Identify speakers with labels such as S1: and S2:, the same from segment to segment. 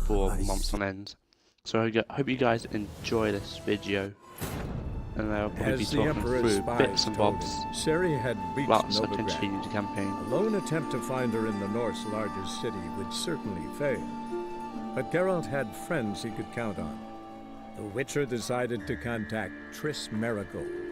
S1: for months on end. So I hope you guys enjoy this video, and I'll probably be
S2: As the
S1: talking
S2: Emperor's
S1: through
S2: spies
S1: bits and
S2: told
S1: bobs
S2: him, Ciri had reached
S1: about to
S2: Novigrad.
S1: continue the campaign.
S2: A lone attempt to find her in the North's largest city would certainly fail. But Geralt had friends he could count on. The Witcher decided to contact Triss Merigold.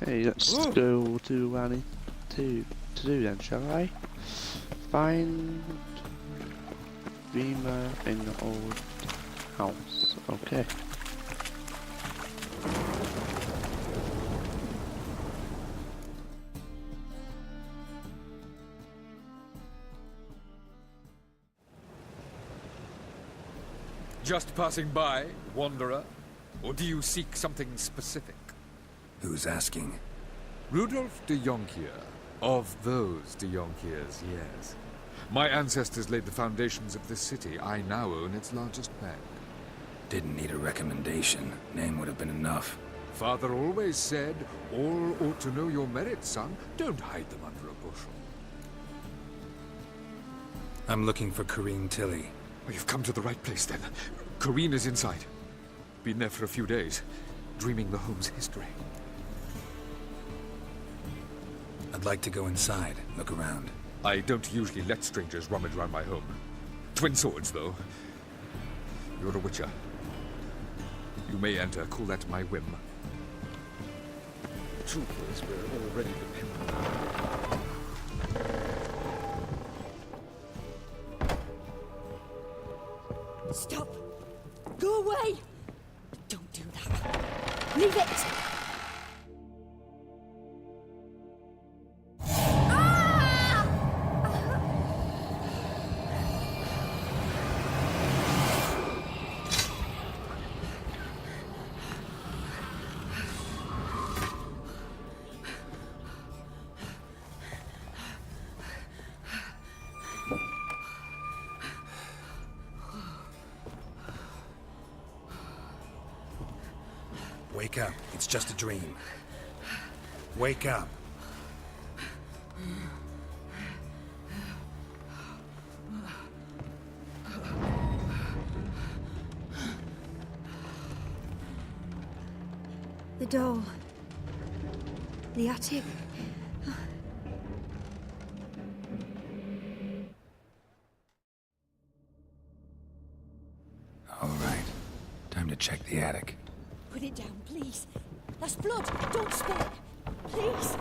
S1: Hey, let's go to what I need to do then, shall I? Find Rima in the old house. Okay.
S3: Just passing by, wanderer? Or do you seek something specific?
S4: Who's asking?
S3: Rudolf de Jonkier. Of those de Jonkiers, yes. My ancestors laid the foundations of this city. I now own its largest bank.
S4: Didn't need a recommendation. Name would have been enough.
S3: Father always said, all ought to know your merits, son. Don't hide them under a bushel.
S4: I'm looking for Corrine Tilly.
S3: Well, you've come to the right place, then. Corrine is inside. Been there for a few days, dreaming the home's history.
S4: I'd like to go inside, look around.
S3: I don't usually let strangers rummage around my home. Twin swords, though. You're a witcher. You may enter, call that my whim. Troopers were already dependent.
S5: Stop! Go away! Don't do that. Leave it!
S4: Wake up. It's just a dream. Wake up.
S5: The door. The attic.
S4: All right. Time to check the attic.
S5: Put it down, please. That's blood. Don't spill it. Please.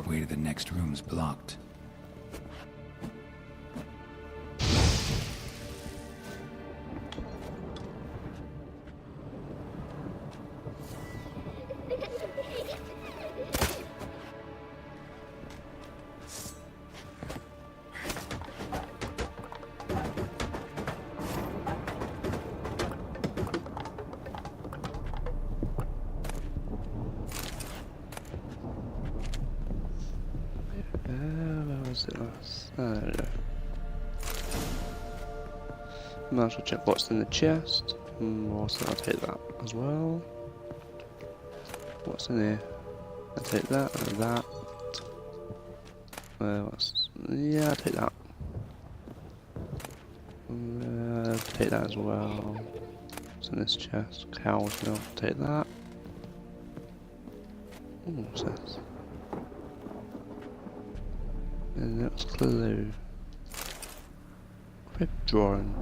S4: Way to the next room's blocked.
S1: Where was it last? Oh, there we go. Might as well check what's in the chest. Also, I'll take that as well. What's in here? I'll take that and that. Yeah, I'll take that. Take that as well. What's in this chest? Cow's milk. Take that. Ooh, what's this? And that's clue. Crib drawing.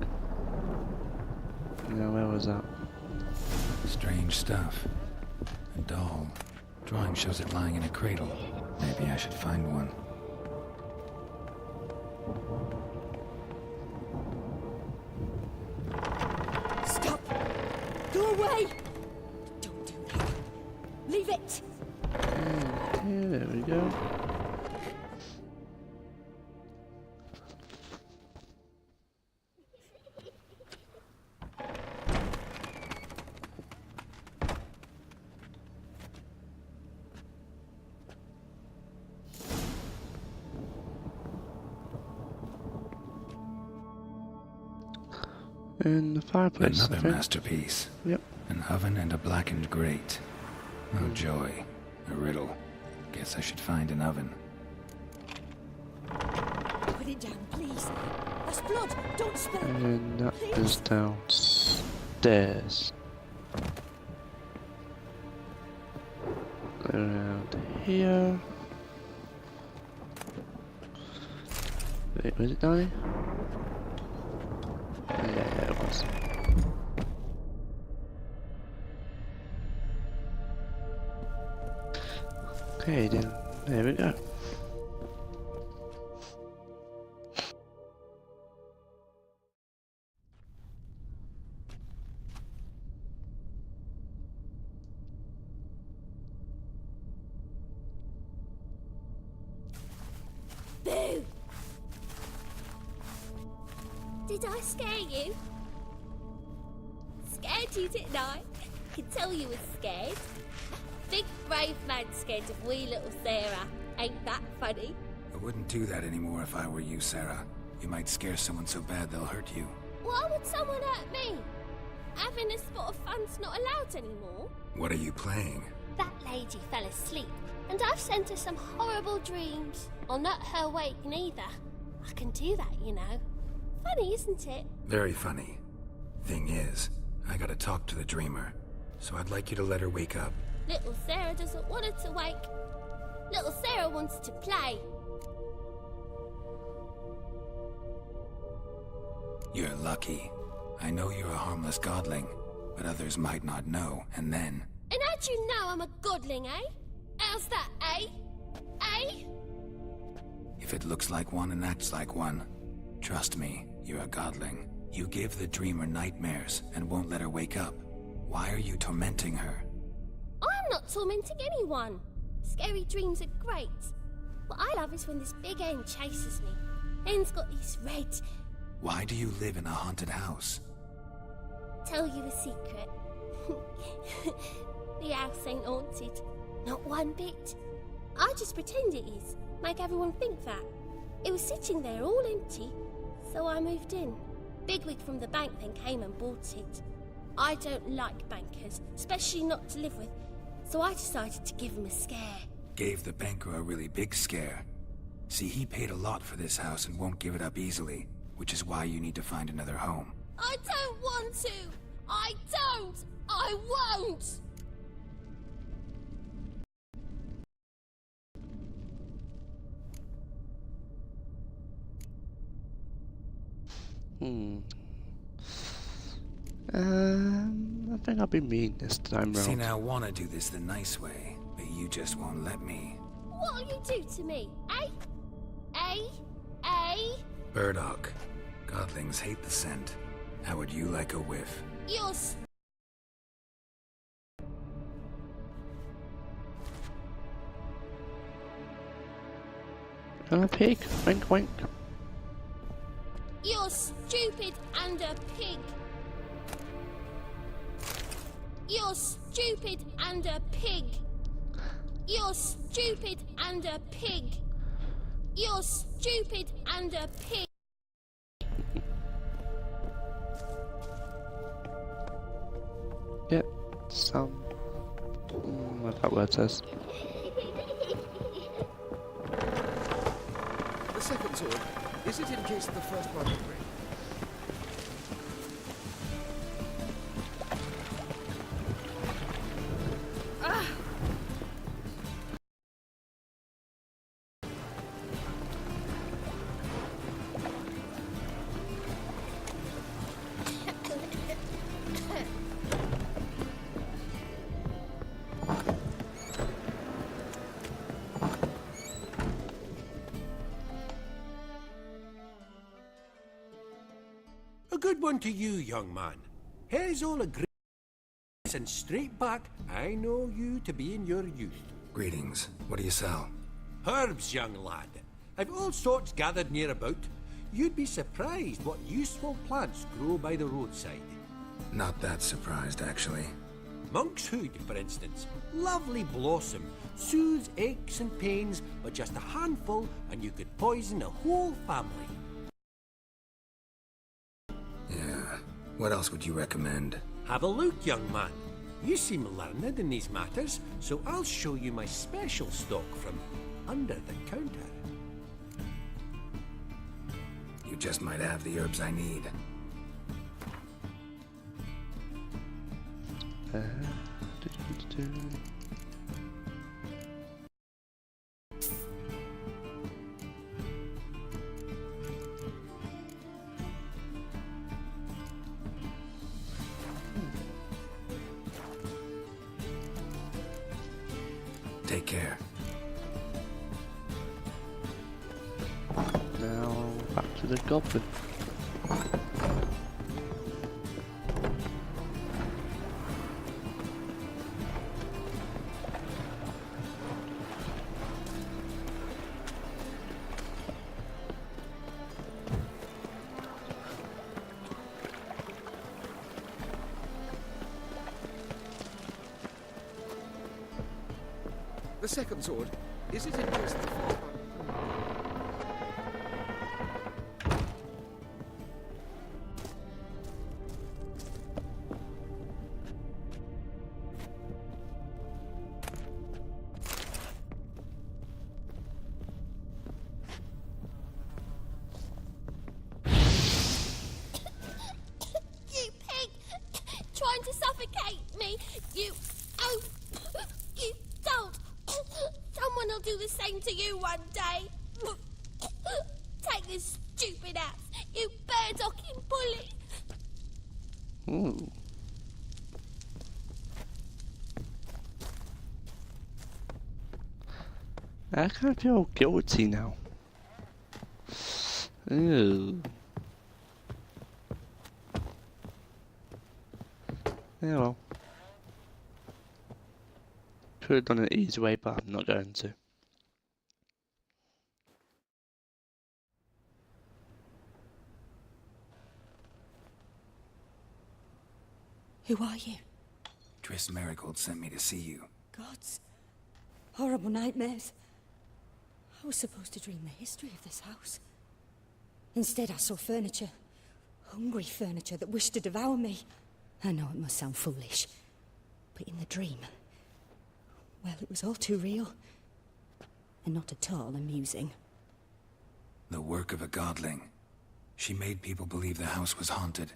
S1: Now, where was that?
S4: Strange stuff. A doll. Drawing shows it lying in a cradle. Maybe I should find one.
S5: Stop! Go away! Don't do that. Leave it!
S1: Okay, there we go. In the fireplace, I
S4: Another
S1: think.
S4: masterpiece.
S1: Yep.
S4: An oven and a blackened grate. Oh joy. A riddle. Guess I should find an oven.
S5: Put it down, please. That's blood. Don't spill it.
S1: And that
S5: Please.
S1: is downstairs. Around here. Wait, was it down here? Yeah, it was. Okay, then there we go.
S6: Boo! Did I scare you? Scared you, didn't I? Can tell you was scared. Big brave man scared of wee little Sarah. Ain't that funny?
S4: I wouldn't do that anymore if I were you, Sarah. You might scare someone so bad they'll hurt you.
S6: Why would someone hurt me? Having a spot of fun's not allowed anymore.
S4: What are you playing?
S6: That lady fell asleep, and I've sent her some horrible dreams. I'll not her wake neither. I can do that, you know. Funny, isn't it?
S4: Very funny. Thing is, I gotta talk to the dreamer, so I'd like you to let her wake up.
S6: Little Sarah doesn't want her to wake. Little Sarah wants to play.
S4: You're lucky. I know you're a harmless godling, but others might not know, and then...
S6: And how'd you know I'm a godling, eh? How's that, eh? Eh?
S4: If it looks like one and acts like one, trust me, you're a godling. You give the dreamer nightmares and won't let her wake up. Why are you tormenting her?
S6: I'm not tormenting anyone. Scary dreams are great. What I love is when this big hen chases me. Hen's got these red...
S4: Why do you live in a haunted house?
S6: Tell you a secret. The house ain't haunted. Not one bit. I just pretend it is. Make everyone think that. It was sitting there all empty, so I moved in. Bigwig from the bank then came and bought it. I don't like bankers, especially not to live with, so I decided to give him a scare.
S4: Gave the banker a really big scare. See, he paid a lot for this house and won't give it up easily, which is why you need to find another home.
S6: I don't want to! I don't! I won't!
S1: I think I'll be mean this time
S4: See,
S1: round.
S4: now I want to do this the nice way, but you just won't let me.
S6: What'll you do to me, eh? Eh? Eh?
S4: Burdock. Godlings hate the scent. How would you like a whiff?
S6: You're
S1: And a pig. Wink, wink.
S6: You're stupid and a pig. You're stupid and a pig. You're stupid and a pig. You're stupid and a pig.
S1: get some... what that word says.
S3: The second sword, is it in case the first one will break?
S7: A good one to you, young man. Here's all a great and straight back. I know you to be in your youth.
S4: Greetings. What do you sell?
S7: Herbs, young lad. I've all sorts gathered near about. You'd be surprised what useful plants grow by the roadside.
S4: Not that surprised, actually.
S7: Monk's hood, for instance. Lovely blossom. Soothes aches and pains, but just a handful and you could poison a whole family.
S4: Yeah. What else would you recommend?
S7: Have a look, young man. You seem learned in these matters, so I'll show you my special stock from under the counter.
S4: You just might have the herbs I need. Take care.
S1: Now back to the goblin.
S3: The second sword, is it in case the first one...
S6: You pig! Trying to suffocate me! You... Oh! You don't! Someone will do the same to you one day! Take this stupid axe, you bird-docking bully!
S1: Ooh. I kind of feel guilty now. Ew. Yeah, well. Could have done it easy way, but I'm not going to.
S5: Who are you?
S4: Triss Merigold sent me to see you.
S5: Gods. Horrible nightmares. I was supposed to dream the history of this house. Instead, I saw furniture. Hungry furniture that wished to devour me. I know it must sound foolish, but in the dream, well, it was all too real. And not at all amusing.
S4: The work of a godling. She made people believe the house was haunted.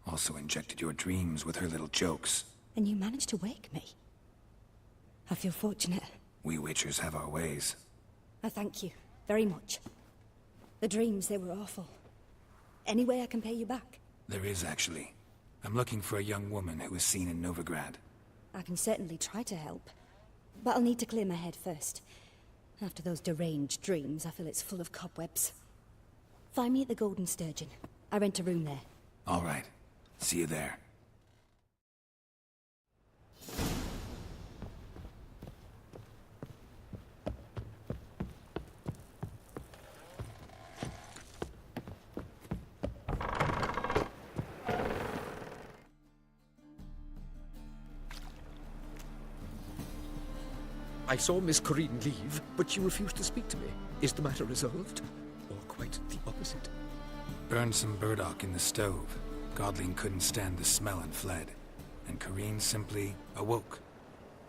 S4: Also injected your dreams with her little jokes.
S5: And you managed to wake me. I feel fortunate.
S4: We Witchers have our ways.
S5: I thank you very much. The dreams, they were awful. Any way I can pay you back?
S4: There is, actually. I'm looking for a young woman who was seen in Novigrad.
S5: I can certainly try to help. But I'll need to clear my head first. After those deranged dreams, I feel it's full of cobwebs. Find me at the Golden Sturgeon. I rent a room there.
S4: All right. See you there.
S8: I saw Miss Corrine leave, but she refused to speak to me. Is the matter resolved? Or quite the opposite?
S4: Burned some burdock in the stove. Godling couldn't stand the smell and fled. and Kareen simply awoke.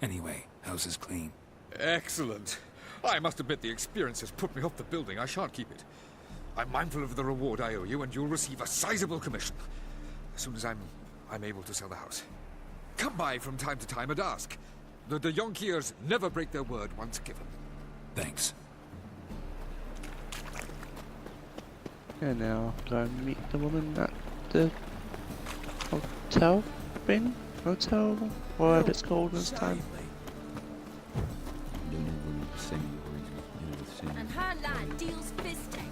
S4: Anyway, house is clean.
S3: Excellent. I must admit the experience has put me off the building. I shan't keep it. I'm mindful of the reward I owe you, and you'll receive a sizable commission. As soon as I'm able to sell the house. Come by from time to time and ask. The de Jonkiers never break their word once given.
S4: Thanks.
S1: And now go and meet the woman at the hotel bin? Hotel? Whatever it's called this time.
S9: And her lad deals fisting.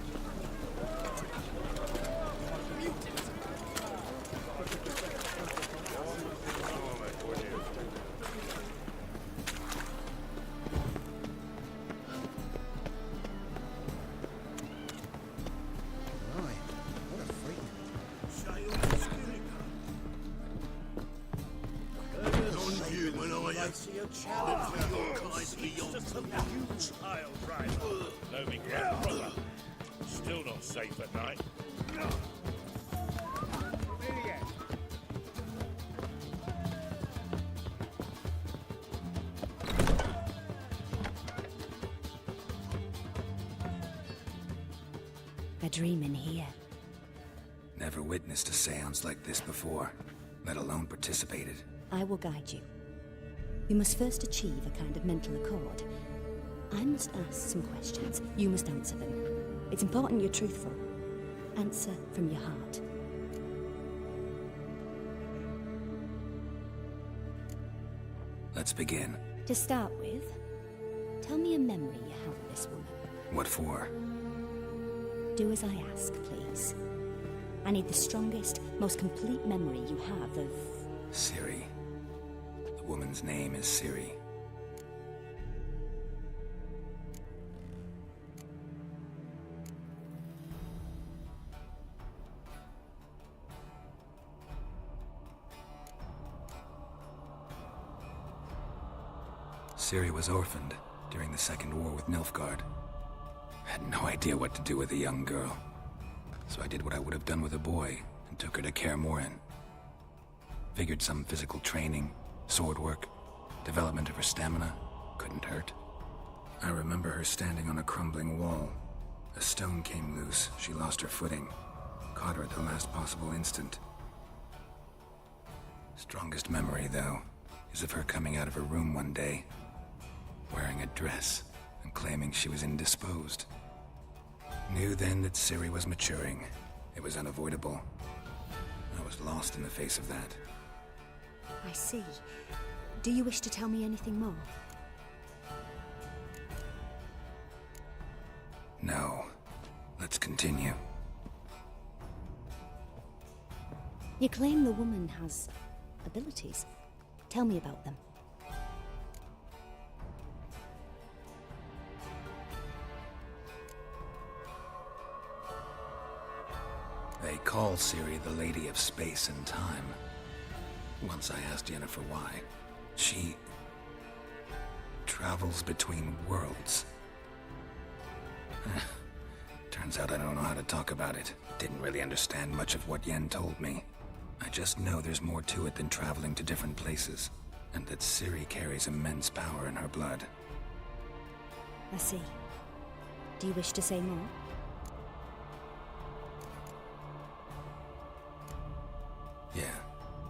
S10: Still not safe at night.
S5: A dream in here.
S4: Never witnessed a seance like this before, let alone participated.
S5: I will guide you. You must first achieve a kind of mental accord. I must ask some questions. You must answer them. It's important you're truthful. Answer from your heart.
S4: Let's begin.
S5: To start with, tell me a memory you have of this woman.
S4: What for?
S5: Do as I ask, please. I need the strongest, most complete memory you have of...
S4: Ciri. The woman's name is Ciri. Ciri was orphaned during the Second War with Nilfgaard. Had no idea what to do with a young girl. So I did what I would have done with a boy and took her to Kaer Morhen. Figured some physical training, sword work, development of her stamina couldn't hurt. I remember her standing on a crumbling wall. A stone came loose, she lost her footing. Caught her at the last possible instant. Strongest memory, though, is of her coming out of her room one day, wearing a dress and claiming she was indisposed. Knew then that Ciri was maturing. It was unavoidable. I was lost in the face of that.
S5: I see. Do you wish to tell me anything more?
S4: No. Let's continue.
S5: You claim the woman has abilities. Tell me about them.
S4: They call Ciri the Lady of Space and Time. Once I asked Yennefer why. She travels between worlds. Turns out I don't know how to talk about it. Didn't really understand much of what Yen told me. I just know there's more to it than traveling to different places, and that Ciri carries immense power in her blood.
S5: I see. Do you wish to say more?
S4: Yeah,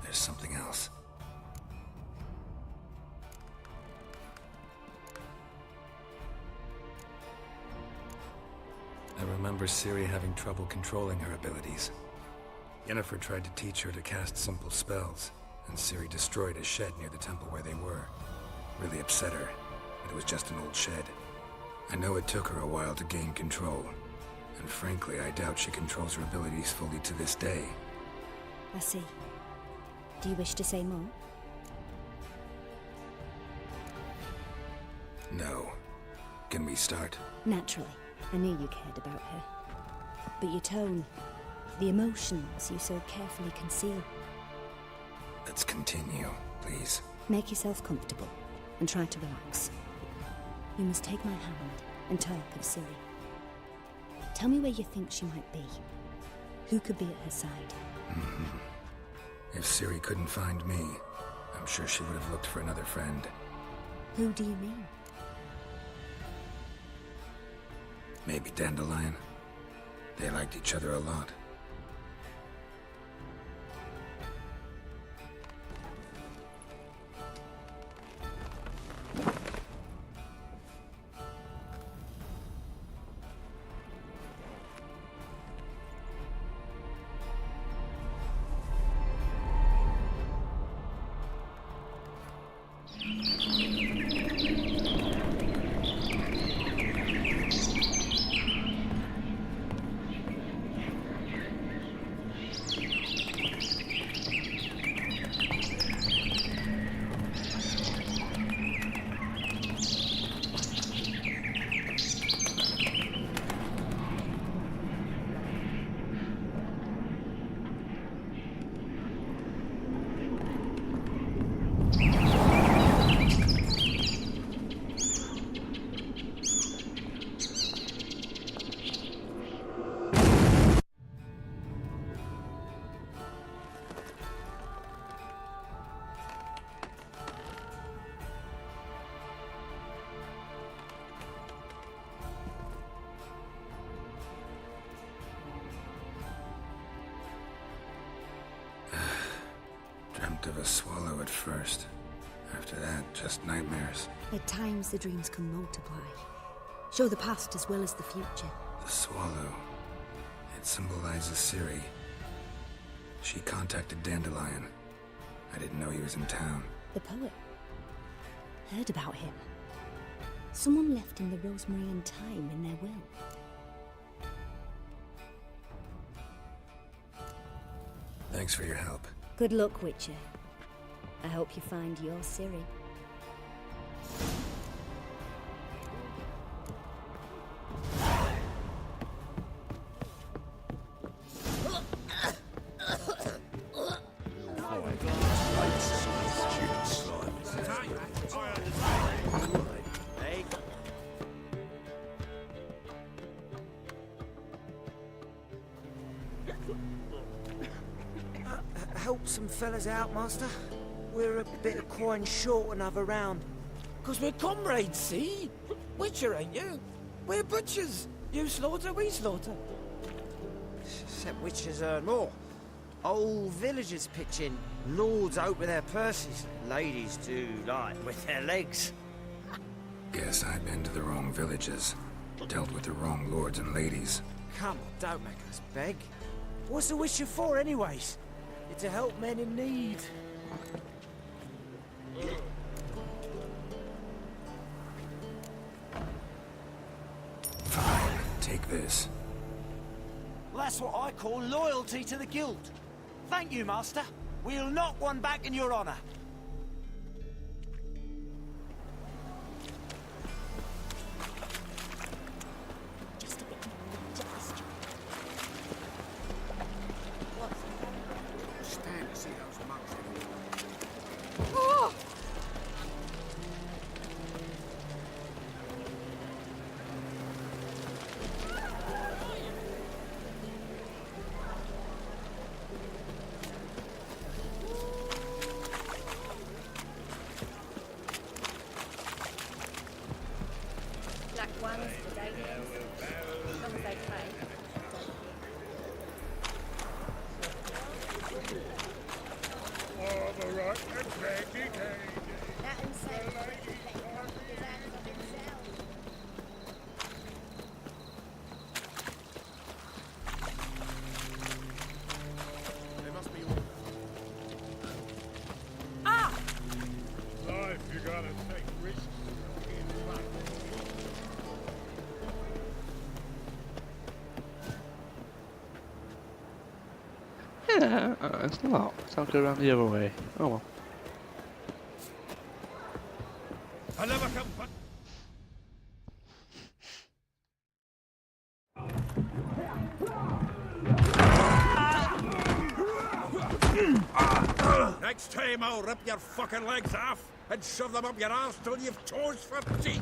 S4: there's something else. I remember Ciri having trouble controlling her abilities. Yennefer tried to teach her to cast simple spells, and Ciri destroyed a shed near the temple where they were. Really upset her, but it was just an old shed. I know it took her a while to gain control, and frankly, I doubt she controls her abilities fully to this day.
S5: I see. Do you wish to say more?
S4: No. Can we start?
S5: Naturally. I knew you cared about her. But your tone, the emotions you so carefully conceal.
S4: Let's continue, please.
S5: Make yourself comfortable and try to relax. You must take my hand and talk of Ciri. Tell me where you think she might be. Who could be at her side?
S4: If Ciri couldn't find me, I'm sure she would have looked for another friend.
S5: Who do you mean?
S4: Maybe Dandelion. They liked each other a lot. Dreamt of a swallow at first. After that, just nightmares.
S5: At times, the dreams can multiply. Show the past as well as the future.
S4: The swallow. It symbolizes Ciri. She contacted Dandelion. I didn't know he was in town.
S5: The poet. Heard about him. Someone left him the rosemary and thyme in their will.
S4: Thanks for your help.
S5: Good luck, Witcher. I hope you find your Ciri.
S11: Help some fellas out, Master. We're a bit of coin short another round.
S7: 'Cause we're comrades, see? Witcher, ain't you? We're butchers. You slaughter, we slaughter.
S11: Except witches earn more. Old villagers pitch in. Lords open their purses. Ladies do like with their legs.
S4: Guess I've been to the wrong villages. Dealt with the wrong lords and ladies.
S11: Come on, don't make us beg. What's a witcher for, anyways? It's to help men in need.
S4: Fine, take this.
S11: Well, that's what I call loyalty to the guild. Thank you, Master. We'll knock one back in your honor.
S5: Just a bit more, just.
S7: Stand to see those monks.
S9: Black ones for dating. As long as they pay.
S10: All the right and baggy cane.
S9: That and say, let him come with his hands on himself.
S10: They must be life, you gotta take risks in life.
S1: Yeah, it's not. So I'll go around the other way. Oh well.
S10: I never come back. Next time I'll rip your fucking legs off and shove them up your arse till you've toes for teeth.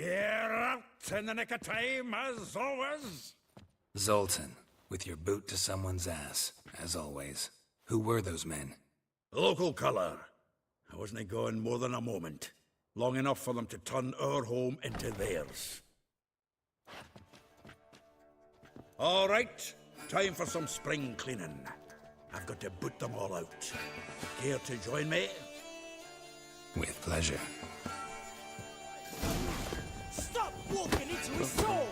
S10: Geralt, in the nick of time, as always.
S4: Zoltan, with your boot to someone's ass, as always. Who were those men?
S10: Local colour. I wasn't gone more than a moment. Long enough for them to turn our home into theirs. All right, time for some spring cleaning. I've got to boot them all out. Care to join me?
S4: With pleasure.
S11: Stop walking into his soul!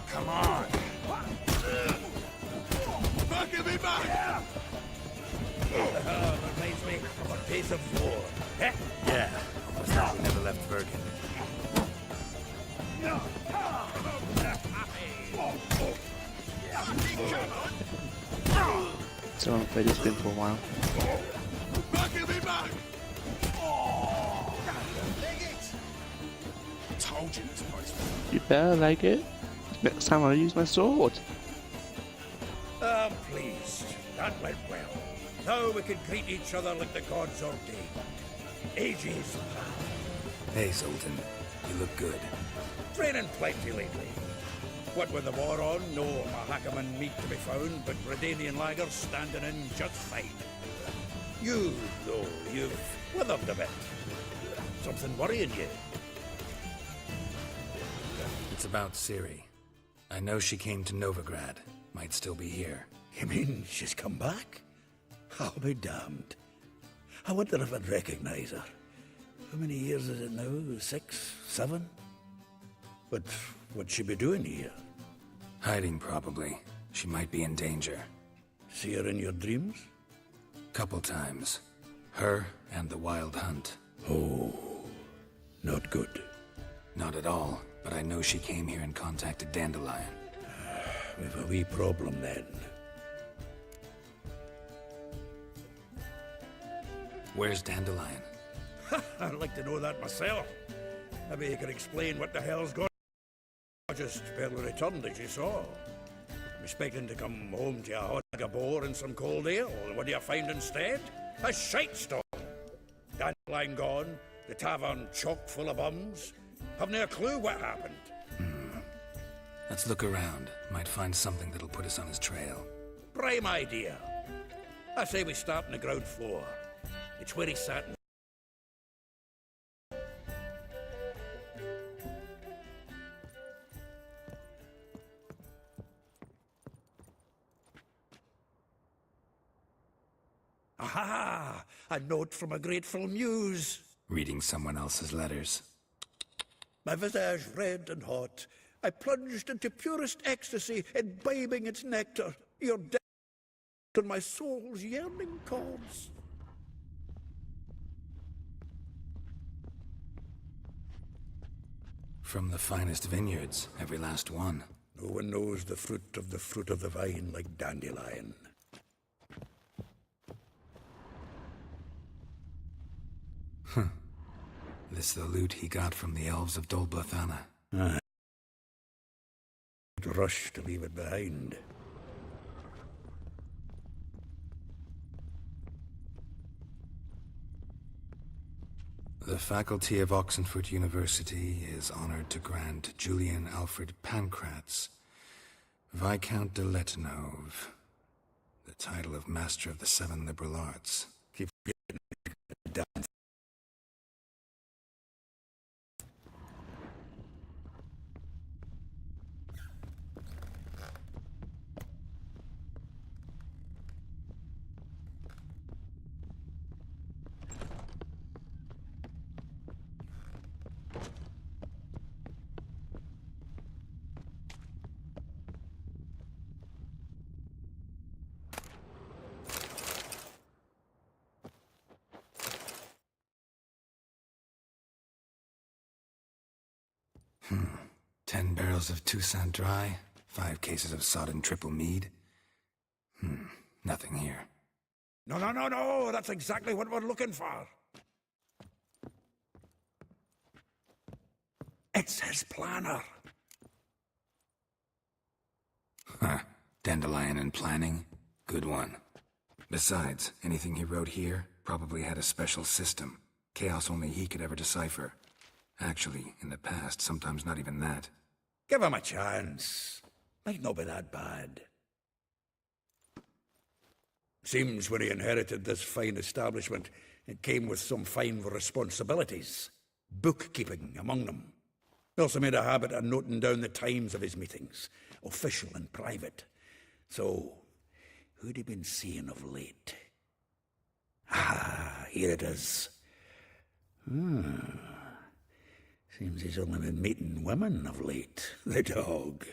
S10: Come on! Fucking me back! Reminds me of a piece of war.
S4: Yeah, almost like we never left Bergen.
S1: So I haven't played this game for a while.
S10: Told you this place.
S1: You better like it. Next time I'll use my sword.
S10: I'm pleased. That went well. Now we can greet each other like the gods ordained. Ages past.
S4: Hey, Zoltan. You look good.
S10: Training plenty lately. What with the war on, no Mahakaman meat to be found, but Redanian lagers standing in just fine. You, though, you've withered a bit. Something worrying you?
S4: It's about Ciri. I know she came to Novigrad. Might still be here.
S10: You mean she's come back? I'll be damned. I wonder if I'd recognize her. How many years is it now? 6, 7? But what'd she be doing here?
S4: Hiding, probably. She might be in danger.
S10: See her in your dreams?
S4: Couple times. Her and the Wild Hunt.
S10: Oh, not good.
S4: Not at all, but I know she came here and contacted Dandelion.
S10: We've a wee problem then.
S4: Where's Dandelion?
S10: I'd like to know that myself. Maybe you could explain what the hell's going on. I just barely returned, as you saw. I'm expecting to come home to a hot bag of boar and some cold ale. What do you find instead? A shite storm. Dandelion gone, the tavern chock full of bums. Haven't a clue what happened.
S4: Let's look around. Might find something that'll put us on his trail.
S10: Prime idea. I say we start on the ground floor. It's where he sat. Aha! A note from a grateful muse.
S4: Reading someone else's letters.
S10: My visage red and hot, I plunged into purest ecstasy, imbibing its nectar. Your death on my soul's yearning chords.
S4: From the finest vineyards, every last one.
S10: No one knows the fruit of the vine like Dandelion.
S4: This the loot he got from the elves of Dol Blathanna.
S10: Rush to leave it behind.
S4: The faculty of Oxenford University is honored to grant Julian Alfred Pancratz, Viscount de Letenove, the title of Master of the Seven Liberal Arts.
S10: Keep getting down.
S4: Hmm. 10 barrels of Toussaint Dry, 5 cases of sodden triple mead. Nothing here.
S10: No, that's exactly what we're looking for. It's his planner.
S4: Huh. Dandelion and planning? Good one. Besides, anything he wrote here probably had a special system. Chaos only he could ever decipher. Actually, in the past, sometimes not even that.
S10: Give him a chance. Might not be that bad. Seems when he inherited this fine establishment, it came with some fine responsibilities. Bookkeeping among them. He also made a habit of noting down the times of his meetings, official and private. So, who'd he been seeing of late? Ah, here it is. Seems he's only been meeting women of late, the dog.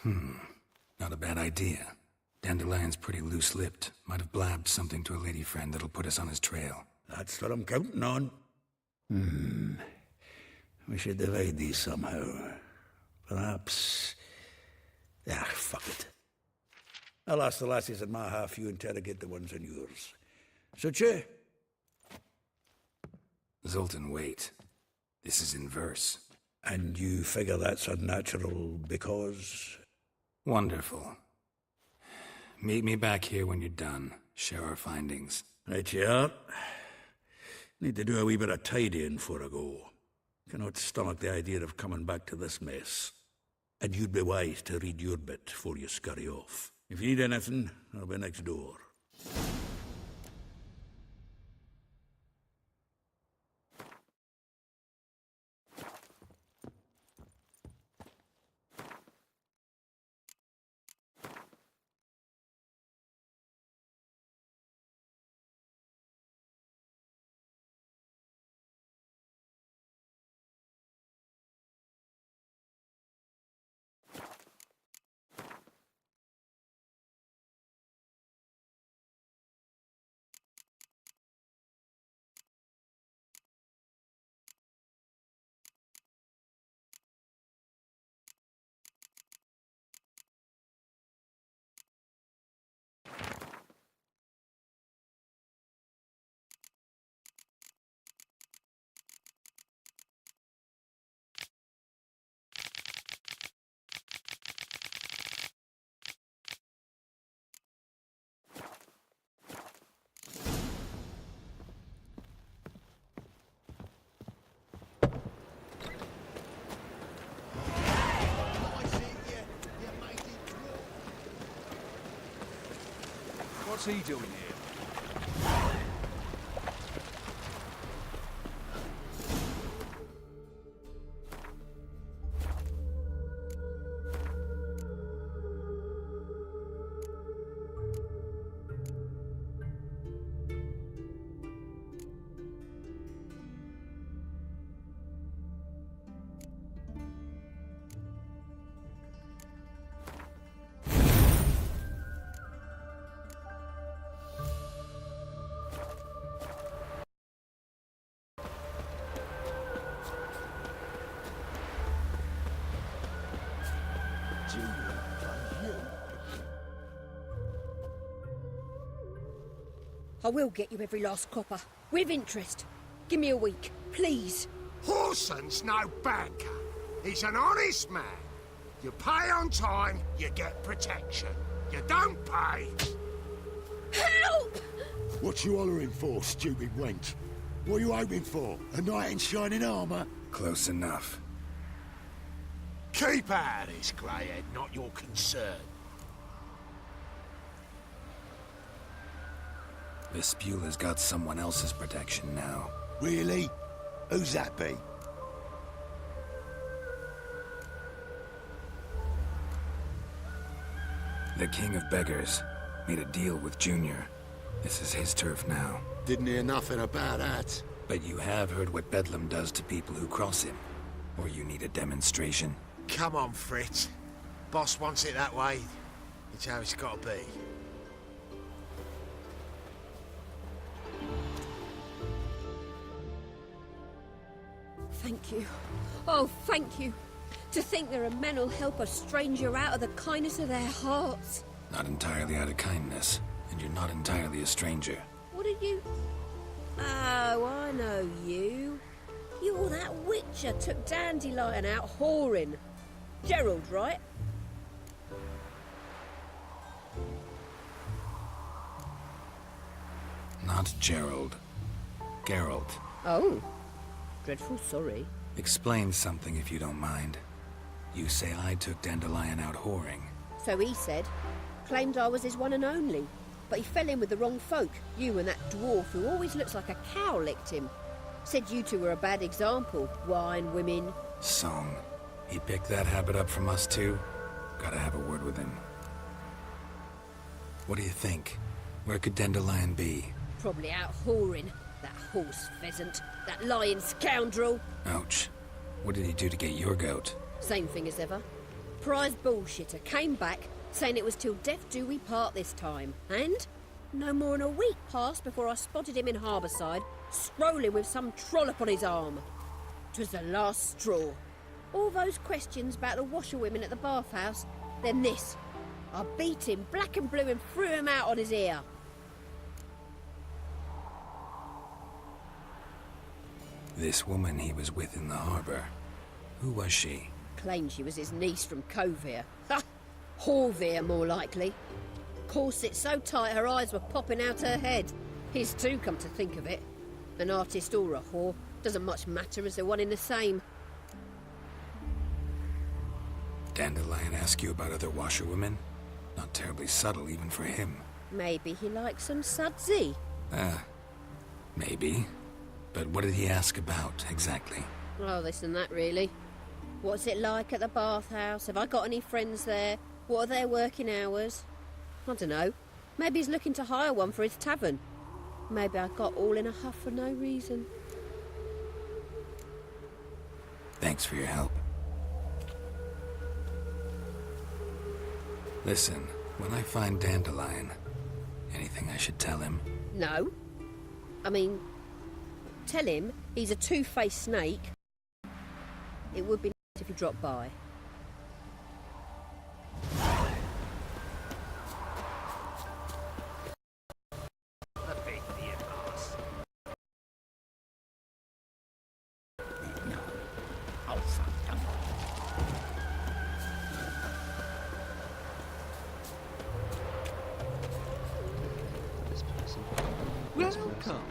S4: Not a bad idea. Dandelion's pretty loose-lipped. Might have blabbed something to a lady friend that'll put us on his trail.
S10: That's what I'm counting on. We should divide these somehow. Perhaps... Ah, fuck it. I'll ask the lassies in my half, you interrogate the ones in yours. Suche?
S4: Zoltan, wait. This is in verse.
S10: And you figure that's unnatural because...
S4: Wonderful. Meet me back here when you're done. Share our findings.
S10: Right you are. Need to do a wee bit of tidying before I go. Cannot stomach the idea of coming back to this mess. And you'd be wise to read your bit before you scurry off. If you need anything, I'll be next door.
S12: What's he doing here?
S5: I will get you every last copper, with interest. Give me a week, please.
S13: Horson's no banker. He's an honest man. You pay on time, you get protection. You don't pay...
S5: Help!
S14: What you hollering for, stupid wench? What are you hoping for? A knight in shining armour?
S4: Close enough.
S13: Keep out of this, Greyhead, not your concern.
S4: Vespula's got someone else's protection now.
S14: Really? Who's that be?
S4: The King of Beggars made a deal with Junior. This is his turf now.
S14: Didn't hear nothing about that.
S4: But you have heard what Bedlam does to people who cross him. Or you need a demonstration?
S13: Come on, Fritz. Boss wants it that way. It's how it's got to be.
S5: Thank you. Oh, thank you. To think there are men who'll help a stranger out of the kindness of their hearts.
S4: Not entirely out of kindness. And you're not entirely a stranger.
S5: What are you... Oh,
S15: Oh, I know you. You're that witcher took Dandelion out whoring. Gerald, right?
S4: Not Gerald. Geralt.
S15: Oh. Dreadful sorry.
S4: Explain something if you don't mind. You say I took Dandelion out whoring.
S15: So he said. Claimed I was his one and only. But he fell in with the wrong folk. You and that dwarf who always looks like a cow licked him. Said you two were a bad example. Wine, women.
S4: Song. He picked that habit up from us too? Gotta have a word with him. What do you think? Where could Dandelion be?
S15: Probably out whoring. That horse pheasant. That lying scoundrel.
S4: Ouch. What did he do to get your goat?
S15: Same thing as ever. Prize bullshitter came back saying it was till death do we part this time. And no more than a week passed before I spotted him in Harbourside, strolling with some trollop on his arm. 'Twas the last straw. All those questions about the washerwomen at the bathhouse, then this. I beat him black and blue and threw him out on his ear.
S4: This woman he was with in the harbour. Who was she?
S15: Claimed she was his niece from Kovir. Ha! Horvir, more likely. Corset so tight her eyes were popping out her head. His too, come to think of it. An artist or a whore. Doesn't much matter as they're one in the same.
S4: Dandelion ask you about other washerwomen? Not terribly subtle even for him.
S15: Maybe he likes some sudsy.
S4: Maybe. But what did he ask about, exactly?
S15: Oh, this and that, really. What's it like at the bathhouse? Have I got any friends there? What are their working hours? I don't know. Maybe he's looking to hire one for his tavern. Maybe I got all in a huff for no reason.
S4: Thanks for your help. Listen, when I find Dandelion, anything I should tell him?
S15: No. I mean, tell him he's a two-faced snake. It would be nice if he dropped by.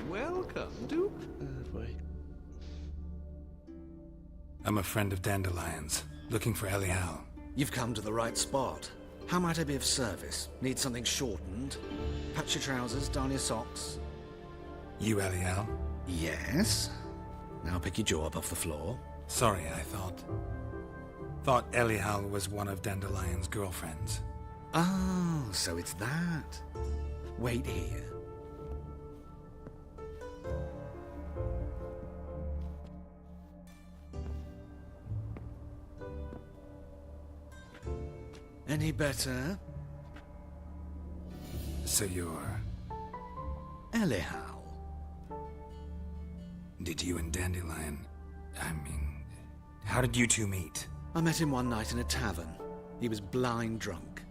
S8: Welcome, Duke.
S4: I'm a friend of Dandelion's, looking for Elial.
S16: You've come to the right spot. How might I be of service? Need something shortened? Patch your trousers, darn your socks.
S4: You Elial?
S16: Yes. Now pick your jaw up off the floor.
S4: Sorry, I thought Elial was one of Dandelion's girlfriends.
S16: Oh, so it's that. Wait here. Any better?
S4: So you're...
S16: Elial.
S4: Did you and Dandelion... how did you two meet?
S16: I met him one night in a tavern. He was blind drunk.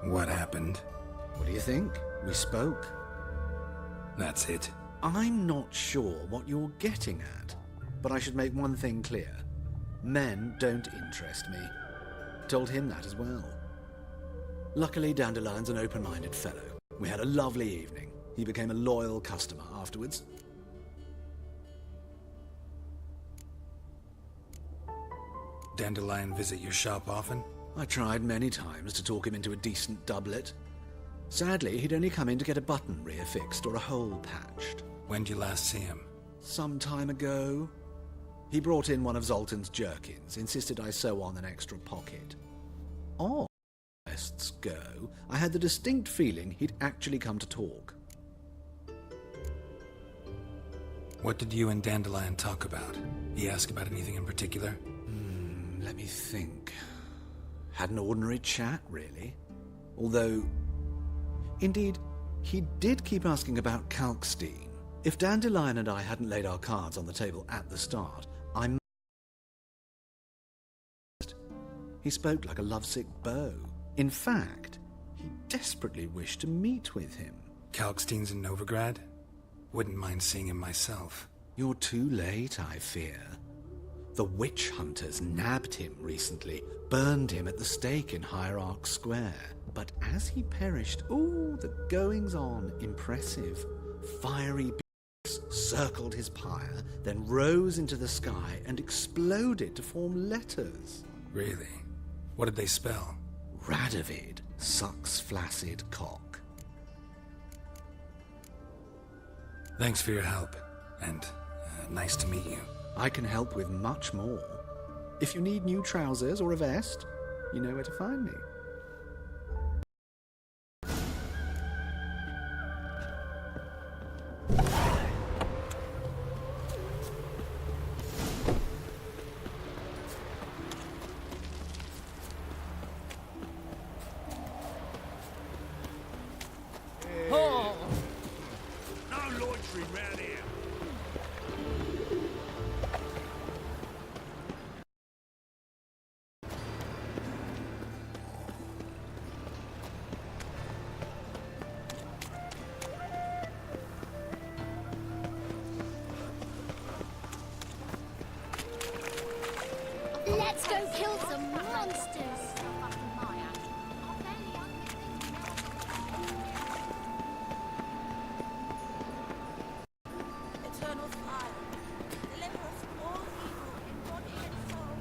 S4: What happened?
S16: What do you think? We spoke.
S4: That's it.
S16: I'm not sure what you're getting at, but I should make one thing clear. Men don't interest me. Told him that as well. Luckily, Dandelion's an open-minded fellow. We had a lovely evening. He became a loyal customer afterwards.
S4: Dandelion visit your shop often?
S16: I tried many times to talk him into a decent doublet. Sadly, he'd only come in to get a button reaffixed or a hole patched.
S4: When'd you last see him?
S16: Some time ago. He brought in one of Zoltan's jerkins, insisted I sew on an extra pocket. Odd tests go, I had the distinct feeling he'd actually come to talk.
S4: What did you and Dandelion talk about? He ask about anything in particular?
S16: Let me think. Had an ordinary chat, really. Although, indeed, he did keep asking about Kalkstein. If Dandelion and I hadn't laid our cards on the table at the start, I might... He spoke like a lovesick beau. In fact, he desperately wished to meet with him.
S4: Kalkstein's in Novigrad? Wouldn't mind seeing him myself.
S16: You're too late, I fear. The witch hunters nabbed him recently, burned him at the stake in Hierarch Square. But as he perished, the goings-on impressive. Fiery beasts circled his pyre, then rose into the sky and exploded to form letters.
S4: Really? What did they spell?
S16: Radovid sucks flaccid cock.
S4: Thanks for your help, and nice to meet you.
S16: I can help with much more. If you need new trousers or a vest, you know where to find me.
S13: No loitering round here.
S6: Let's go kill some monsters.
S9: Eternal fire, deliver us from all evil in body and soul.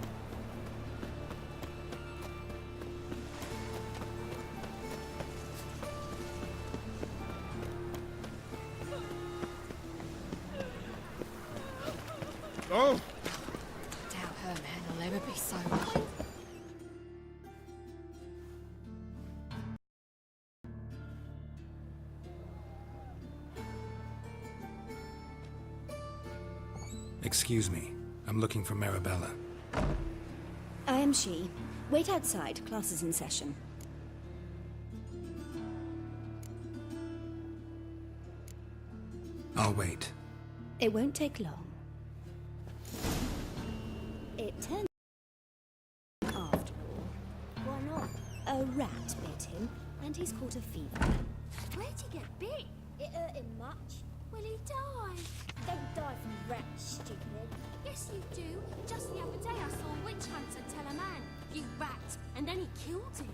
S3: Oh!
S5: Doubt her man will ever be so good.
S4: Excuse me. I'm looking for Marabella.
S5: I am she. Wait outside. Class is in session.
S4: I'll wait.
S5: It won't take long. It turns out, after all,
S6: Why not?
S5: a rat bit him, and he's caught a fever.
S6: Where'd he get bit? It hurt him much. Will he die? Don't die from rats, stupid. Yes, you do. Just the other day I saw a witch hunter tell a man, "You rat," and then he killed him.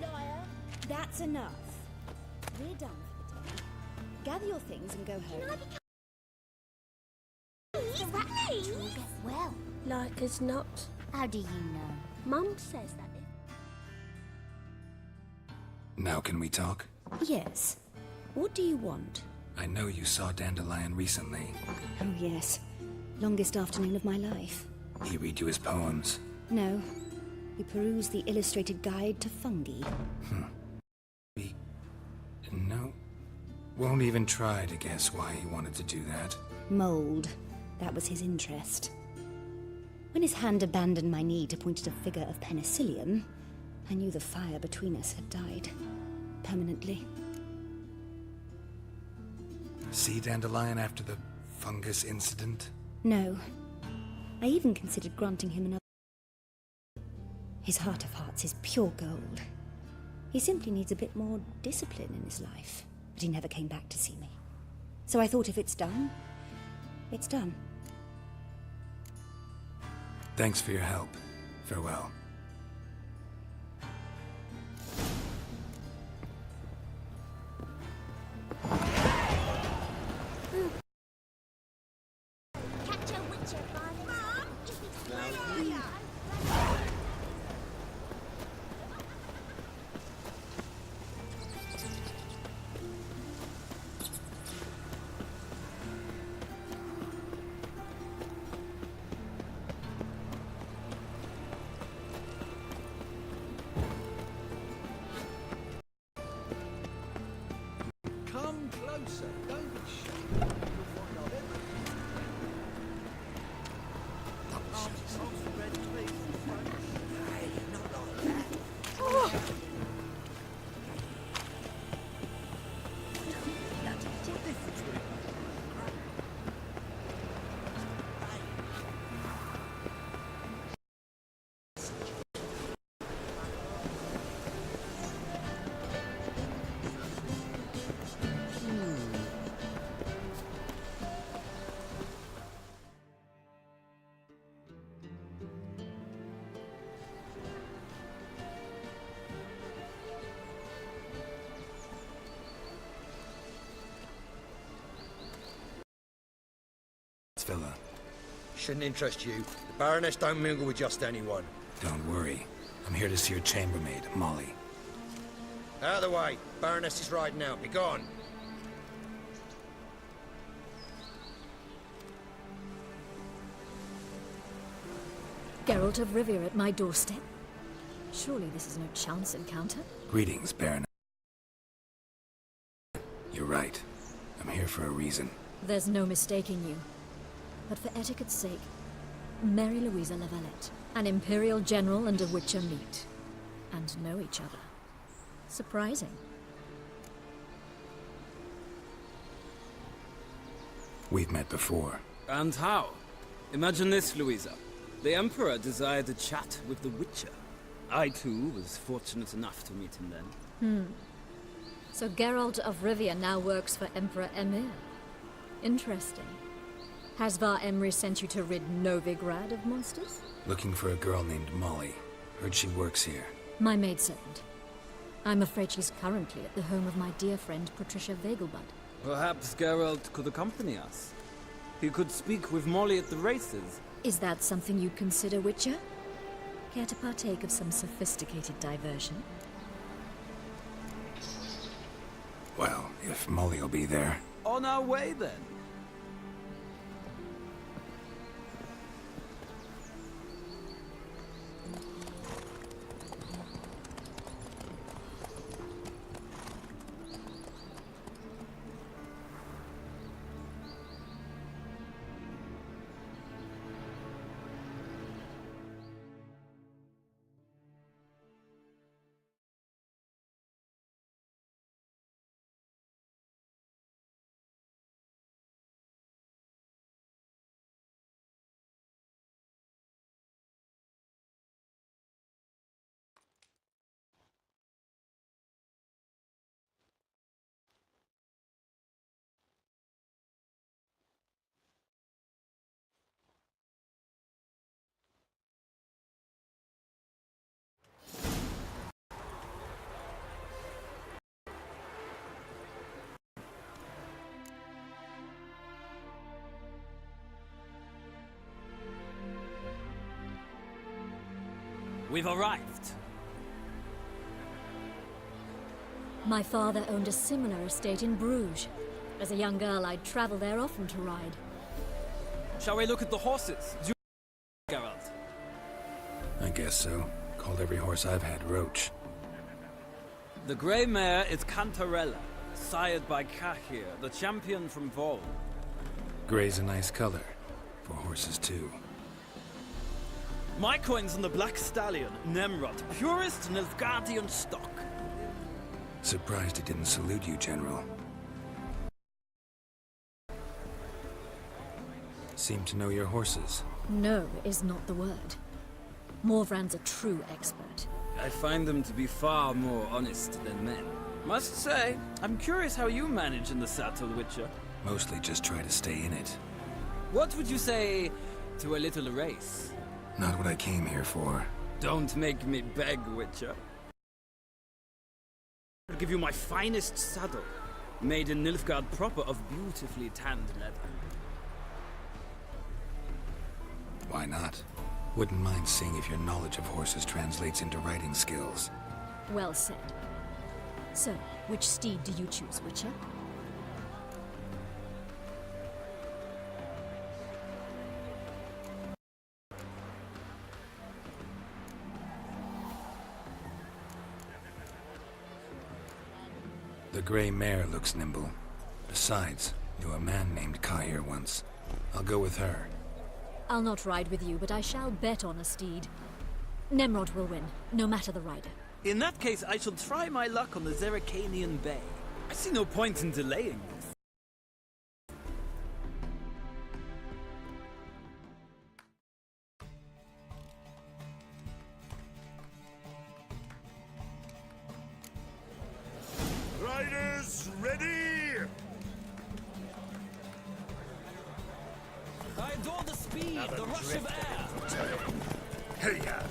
S6: Liar.
S5: That's enough. We're done for the day. Gather your things and go home.
S6: The rat will get well. Like as not. How do you know? Mum says that if...
S4: Now can we talk?
S5: Yes. What do you want?
S4: I know you saw Dandelion recently.
S5: Oh, yes. Longest afternoon of my life.
S4: He read you his poems.
S5: No. We perused the illustrated guide to fungi.
S4: No. Won't even try to guess why he wanted to do that.
S5: Mold. That was his interest. When his hand abandoned my knee to point at a figure of penicillium, I knew the fire between us had died. Permanently.
S4: See Dandelion after the fungus incident?
S5: No. I even considered granting him another. His heart of hearts is pure gold. He simply needs a bit more discipline in his life. But he never came back to see me. So I thought if it's done, it's done.
S4: Thanks for your help. Farewell.
S6: Catch a witcher by the
S7: Come closer. Don't be shy. You'll find out everything.
S4: Baronet's villa.
S7: Shouldn't interest you. The Baroness don't mingle with just anyone.
S4: Don't worry. I'm here to see your chambermaid, Molly.
S7: Out of the way. Baroness is riding out. Be gone.
S17: Geralt of Rivia at my doorstep? Surely this is no chance encounter?
S4: Greetings, Baronet. You're right. I'm here for a reason.
S17: There's no mistaking you. But for etiquette's sake, Mary Louisa Lavalette, an Imperial General and a Witcher meet. And know each other. Surprising.
S4: We've met before.
S18: And how? Imagine this, Louisa. The Emperor desired a chat with the Witcher. I, too, was fortunate enough to meet him then.
S17: So Geralt of Rivia now works for Emperor Emhyr. Interesting. Has Var Emry sent you to rid Novigrad of monsters?
S4: Looking for a girl named Molly. Heard she works here.
S17: My maidservant. I'm afraid she's currently at the home of my dear friend Patricia Vegelbud.
S18: Perhaps Geralt could accompany us. He could speak with Molly at the races.
S17: Is that something you'd consider, Witcher? Care to partake of some sophisticated diversion?
S4: Well, if Molly'll be there.
S18: On our way, then. We've arrived.
S17: My father owned a similar estate in Bruges. As a young girl, I'd travel there often to ride.
S18: Shall we look at the horses? Geralt.
S4: I guess so. Called every horse I've had Roach.
S18: The grey mare is Cantarella, sired by Cahir, the champion from Vol.
S4: Grey's a nice color. For horses, too.
S18: My coin's on the Black Stallion, Nemrod, purest Nilfgaardian stock.
S4: Surprised he didn't salute you, General. Seem to know your horses.
S17: No is not the word. Morvran's a true expert.
S18: I find them to be far more honest than men. Must say, I'm curious how you manage in the saddle, Witcher.
S4: Mostly just try to stay in it.
S18: What would you say to a little race?
S4: Not what I came here for.
S18: Don't make me beg, Witcher. I'll give you my finest saddle, made in Nilfgaard proper of beautifully tanned leather.
S4: Why not? Wouldn't mind seeing if your knowledge of horses translates into riding skills.
S17: Well said. So, which steed do you choose, Witcher?
S4: The gray mare looks nimble. Besides, knew a man named Cahir once. I'll go with her.
S17: I'll not ride with you, but I shall bet on a steed. Nemrod will win, no matter the rider.
S18: In that case, I shall try my luck on the Zerrikanian Bay. I see no point in delaying this.
S13: Riders, ready!
S18: I adore the speed, the rush of air.
S13: Hey, ya!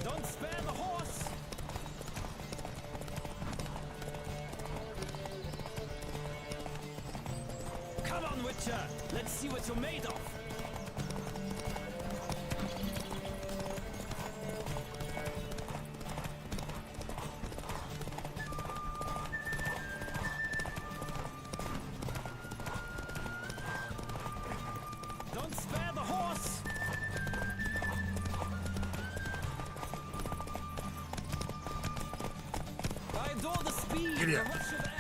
S18: Don't spare the horse! on, Witcher! Let's see what you're made of! Don't spare the horse! I adore the speed,
S10: Giddy
S18: the
S10: up.
S18: rush of air.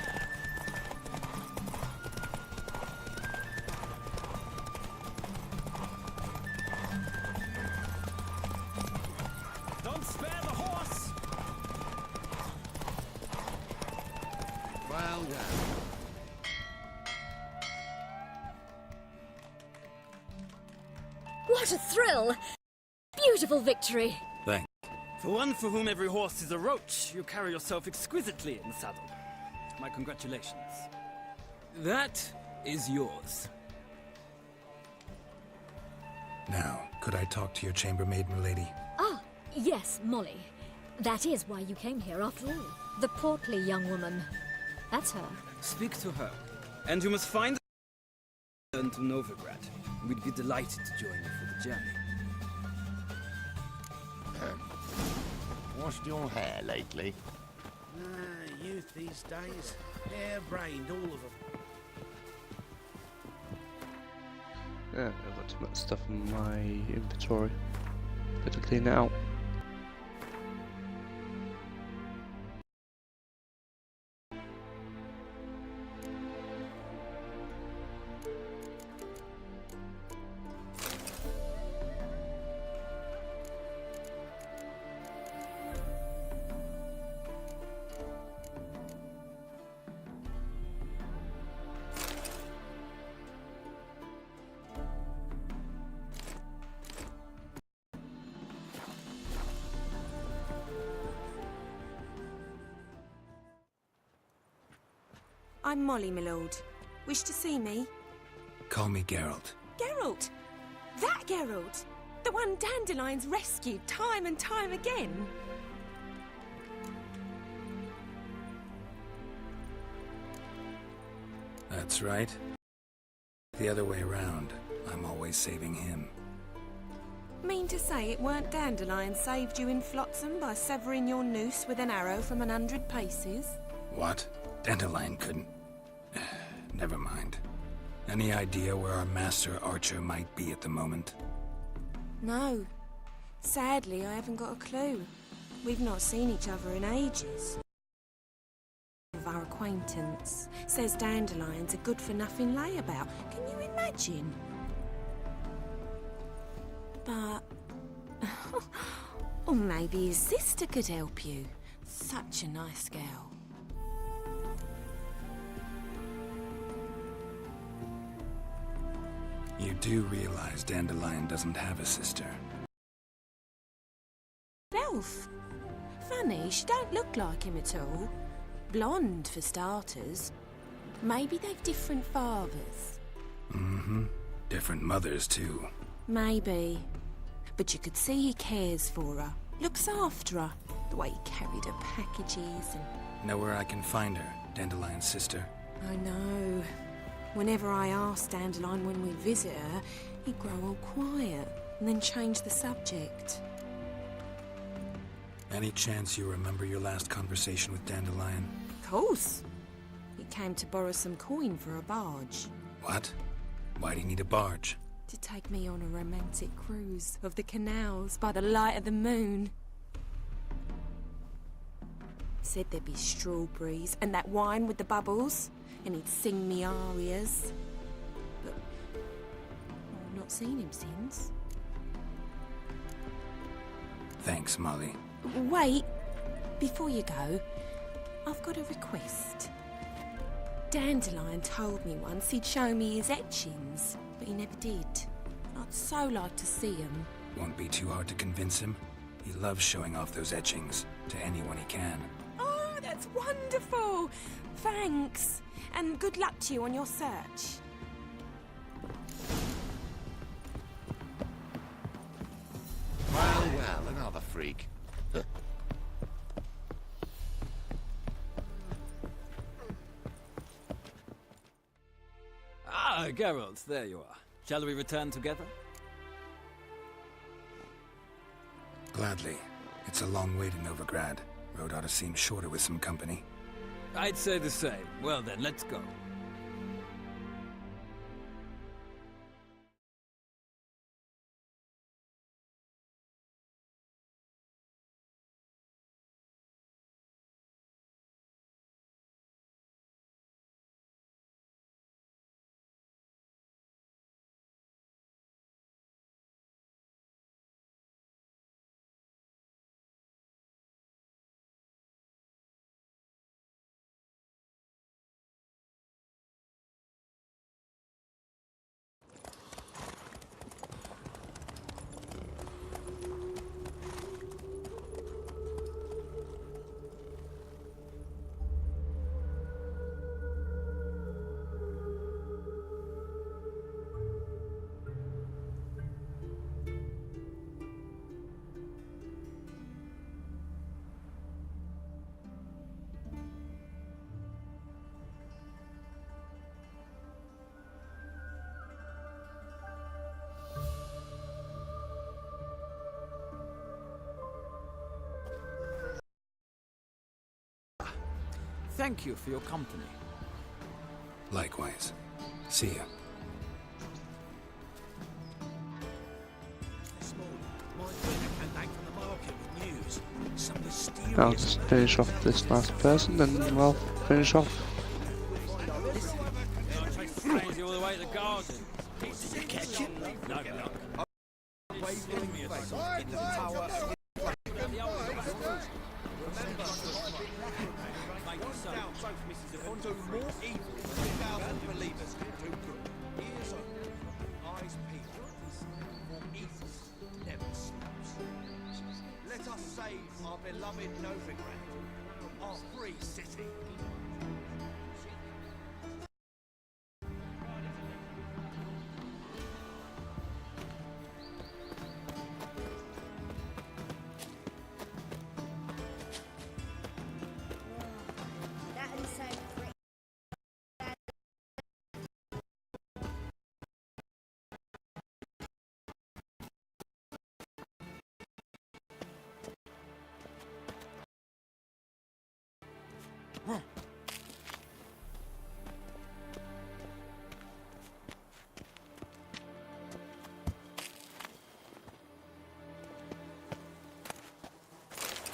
S18: Don't spare the horse!
S13: Well done.
S17: What a thrill! Beautiful victory!
S4: Thanks.
S18: For one for whom every horse is a roach, you carry yourself exquisitely in the saddle. My congratulations. That is yours.
S4: Now, could I talk to your chambermaid, milady?
S17: Ah, yes, Molly. That is why you came here after all. The portly young woman. That's her.
S18: Speak to her, and you must find a return to Novigrad. We'd be delighted to join you for the journey.
S13: Washed your hair lately?
S7: Youth these days. Hair-brained, all of them.
S1: Yeah, I've got too much stuff in my inventory. Better clean it out.
S19: I'm Molly, my lord. Wish to see me?
S4: Call me Geralt.
S19: Geralt! That Geralt! The one Dandelion's rescued time and time again!
S4: That's right. The other way around. I'm always saving him.
S19: Mean to say it weren't Dandelion saved you in Flotsam by severing your noose with an arrow from 100 paces?
S4: What? Dandelion couldn't... Never mind. Any idea where our master archer might be at the moment?
S19: No. Sadly, I haven't got a clue. We've not seen each other in ages. Of our acquaintance says Dandelion's a good-for-nothing layabout. Can you imagine? But... or maybe his sister could help you. Such a nice girl.
S4: You do realize Dandelion doesn't have a sister.
S19: Elf. Funny, she don't look like him at all. Blonde, for starters. Maybe they've different fathers.
S4: Mm-hmm. Different mothers, too.
S19: Maybe. But you could see he cares for her. Looks after her. The way he carried her packages and...
S4: Know where I can find her, Dandelion's sister?
S19: I know. Whenever I asked Dandelion when we'd visit her, he'd grow all quiet and then change the subject.
S4: Any chance you remember your last conversation with Dandelion?
S19: Of course. He came to borrow some coin for a barge.
S4: What? Why do you need a barge?
S19: To take me on a romantic cruise of the canals by the light of the moon. Said there'd be strawberries and that wine with the bubbles, and he'd sing me arias. But I've not seen him since.
S4: Thanks, Molly.
S19: Wait, before you go, I've got a request. Dandelion told me once he'd show me his etchings, but he never did. I'd so like to see them.
S4: Won't be too hard to convince him. He loves showing off those etchings to anyone he can.
S19: Oh, that's wonderful! Thanks, and good luck to you on your search.
S13: Well, another freak.
S18: Ah, Geralt, there you are. Shall we return together?
S4: Gladly. It's a long wait in Novigrad. Road ought to seem shorter with some company.
S18: I'd say the same. Well then, let's go. Thank you for your company.
S4: Likewise. See ya.
S1: I'll just finish off this last person, and we'll finish off.
S18: Brings you all the way to the garden. Did you catch it? No luck.
S11: Let us save our beloved Novigrad, our free city.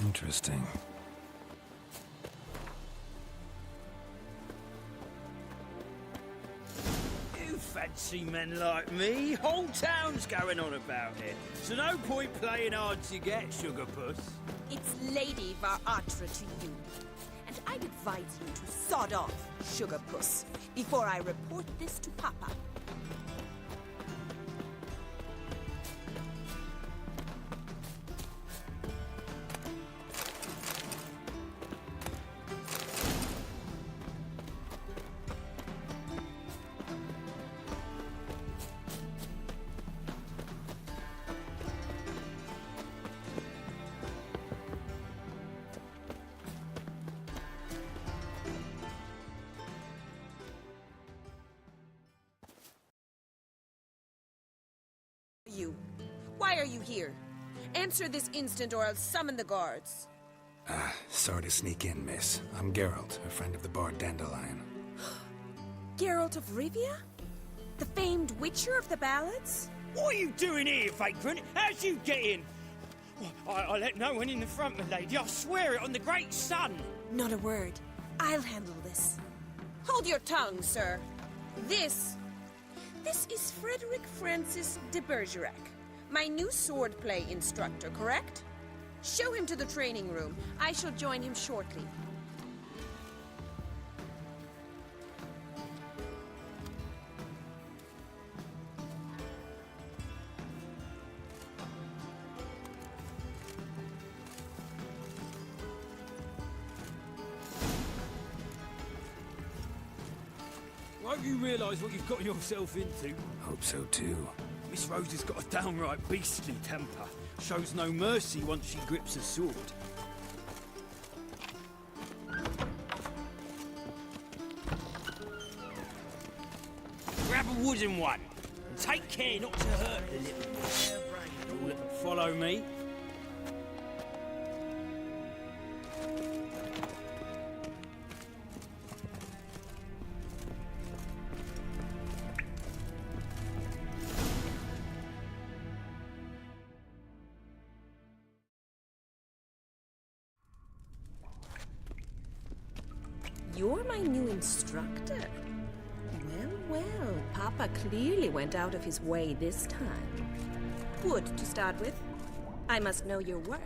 S4: Interesting.
S7: You fancy men like me? Whole town's going on about it. So no point playing hard to get, Sugar Puss.
S19: It's Lady Varatra to you. And I'd advise you to sod off, Sugar Puss, before I report this to Papa. You. Why are you here? Answer this instant or I'll summon the guards.
S4: Sorry to sneak in, miss. I'm Geralt, a friend of the Bard Dandelion.
S19: Geralt of Rivia? The famed Witcher of the ballads?
S7: What are you doing here, vagrant? How'd you get in? I let no one in the front, my lady. I swear it on the great sun.
S19: Not a word. I'll handle this. Hold your tongue, sir. This is Frederick Francis de Bergerac, my new swordplay instructor, correct? Show him to the training room. I shall join him shortly.
S18: Won't you realise what you've got yourself into?
S4: Hope so too.
S18: Miss Rose has got a downright beastly temper. Shows no mercy once she grips a sword.
S7: grab a wooden one. And take care not to hurt the little one. All that can follow me.
S19: You're my new instructor. Well, Papa clearly went out of his way this time. Good to start with. I must know your worth.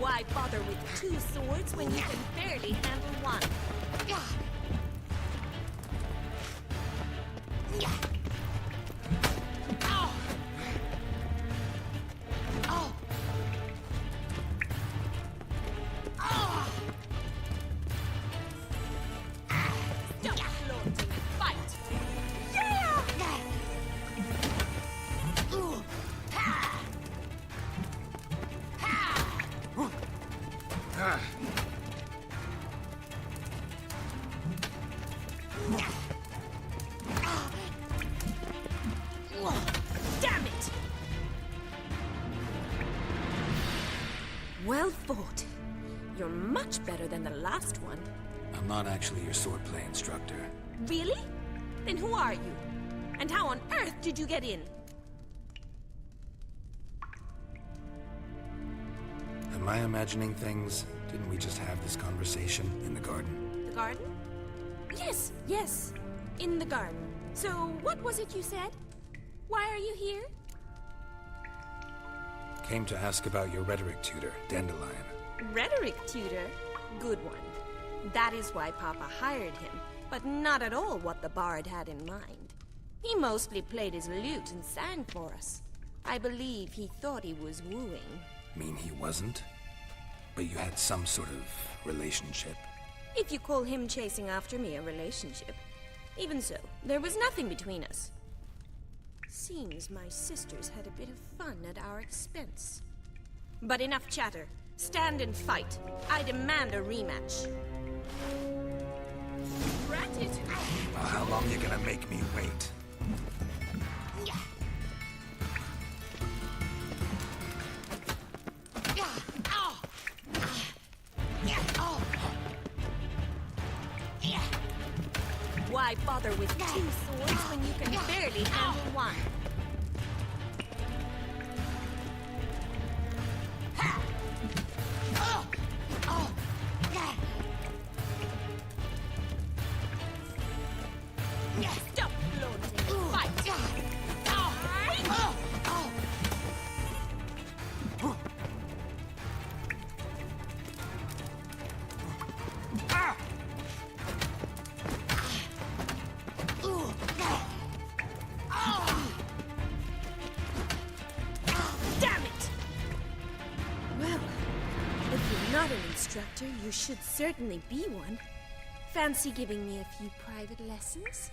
S19: Why bother with two swords when you can barely handle one? Stop flaunting and fight! Damn it! Well fought. You're much better than the last one.
S4: I'm not actually your swordplay instructor.
S19: Really? Then who are you? And how on earth did you get in?
S4: Am I imagining things? Didn't we just have this conversation in the garden?
S19: The garden? Yes. In the garden. So, what was it you said? Why are you here?
S4: Came to ask about your rhetoric tutor, Dandelion.
S19: Rhetoric tutor? Good one. That is why Papa hired him, but not at all what the bard had in mind. He mostly played his lute and sang for us. I believe he thought he was wooing.
S4: Mean he wasn't? But you had some sort of relationship?
S19: If you call him chasing after me a relationship. Even so, there was nothing between us. Seems my sisters had a bit of fun at our expense. But enough chatter. Stand and fight. I demand a rematch. Rat it!
S4: Well, how long you gonna make me wait?
S19: Why bother with two swords when you can barely handle one? Stop floating. Fight! Instructor, you should certainly be one. Fancy giving me a few private lessons?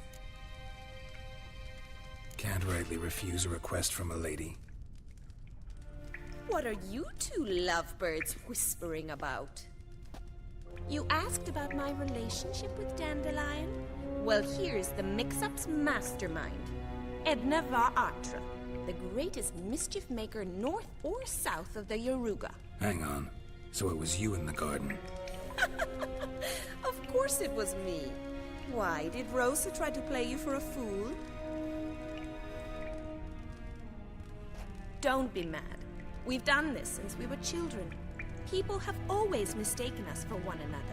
S4: Can't rightly refuse a request from a lady.
S19: What are you two lovebirds whispering about? You asked about my relationship with Dandelion? Well, here's the mix-up's mastermind. Edna var Atra, the greatest mischief maker north or south of the Yaruga.
S4: Hang on. So it was you in the garden?
S19: Of course it was me. Why, did Rosa try to play you for a fool? Don't be mad. We've done this since we were children. People have always mistaken us for one another.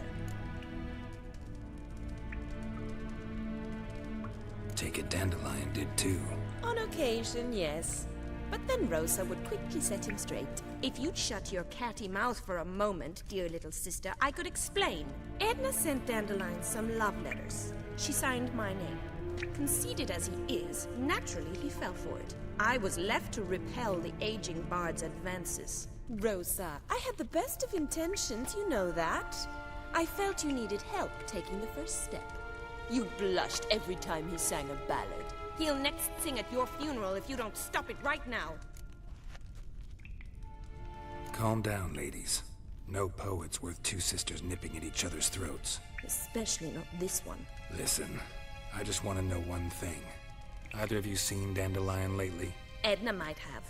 S4: Take it Dandelion did too.
S19: On occasion, yes. But then Rosa would quickly set him straight. If you'd shut your catty mouth for a moment, dear little sister, I could explain. Edna sent Dandelion some love letters. She signed my name. Conceited as he is, naturally he fell for it. I was left to repel the aging bard's advances. Rosa, I had the best of intentions, you know that. I felt you needed help taking the first step. You blushed every time he sang a ballad. He'll next sing at your funeral if you don't stop it right now.
S4: Calm down, ladies. No poet's worth two sisters nipping at each other's throats.
S19: Especially not this one.
S4: Listen, I just want to know one thing. Either of you seen Dandelion lately?
S19: Edna might have.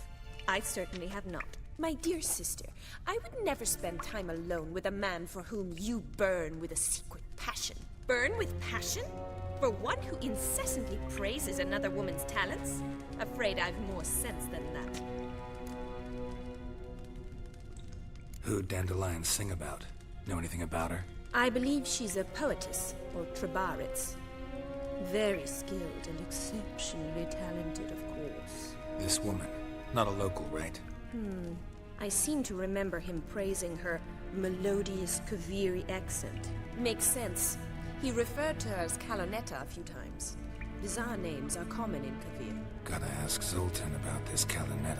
S19: I certainly have not. My dear sister, I would never spend time alone with a man for whom you burn with a secret passion. Burn with passion? For one who incessantly praises another woman's talents? Afraid I've more sense than that.
S4: Who'd Dandelion sing about? Know anything about her?
S19: I believe she's a poetess, or Trebaritz. Very skilled and exceptionally talented, of course.
S4: This woman. Not a local, right?
S19: I seem to remember him praising her melodious Kaviri accent. Makes sense. He referred to her as Kalonetta a few times. Bizarre names are common in Kavir.
S4: Gotta ask Zoltan about this Kalonetta.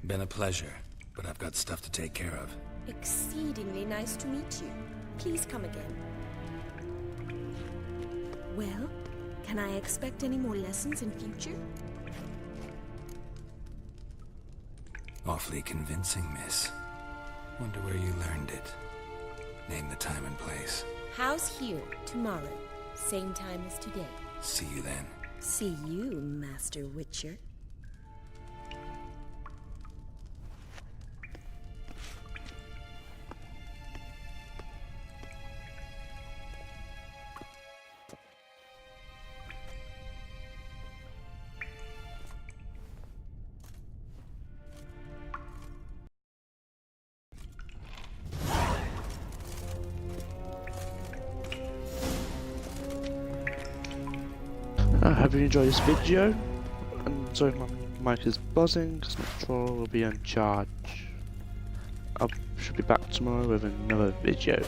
S4: Been a pleasure, but I've got stuff to take care of.
S19: Exceedingly nice to meet you. Please come again. Well, can I expect any more lessons in future?
S4: Awfully convincing, miss. Wonder where you learned it. Name the time and place.
S19: House here, tomorrow. Same time as today.
S4: See you then.
S19: See you, Master Witcher.
S1: I hope you enjoyed this video. And sorry, my mic is buzzing because my controller will be on charge. I should be back tomorrow with another video.